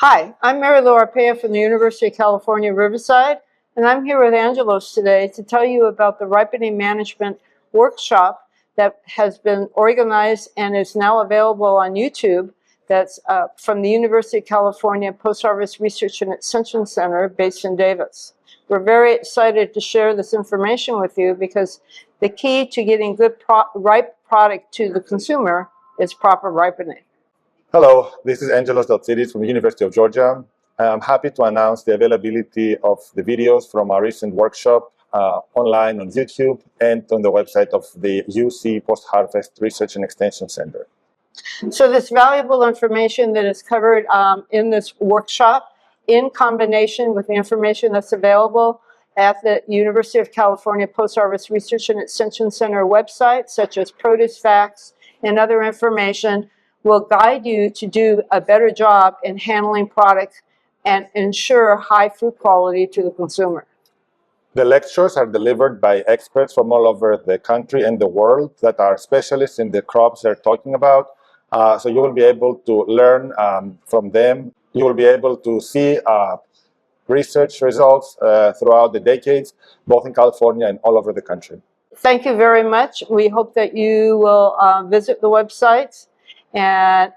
Hi, I'm Mary Lou Arpaia from the University of California, Riverside, and I'm here with Angelos today to tell you about the Ripening Management Workshop that has been organized and is now available on YouTube. That's from the University of California Postharvest Research and Extension Center based in Davis. We're very excited to share this information with you because the key to getting good ripe product to the consumer is proper ripening. Hello, this is Angelos Deltsidis from the University of Georgia. I'm happy to announce the availability of the videos from our recent workshop online on YouTube and on the website of the UC Postharvest Research and Extension Center. So this valuable information that is covered in this workshop, in combination with the information that's available at the University of California Postharvest Research and Extension Center website, such as produce facts and other information, will guide you to do a better job in handling products and ensure high food quality to the consumer. The lectures are delivered by experts from all over the country and the world that are specialists in the crops they're talking about. So you will be able to learn from them. You will be able to see research results throughout the decades, both in California and all over the country. Thank you very much. We hope that you will visit the websites and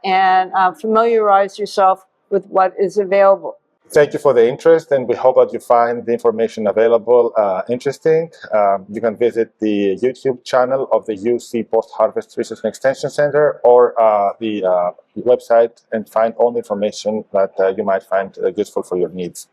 familiarize yourself with what is available. Thank you for the interest, and we hope that you find the information available interesting. You can visit the YouTube channel of the UC Postharvest Research and Extension Center or the website and find all the information that you might find useful for your needs.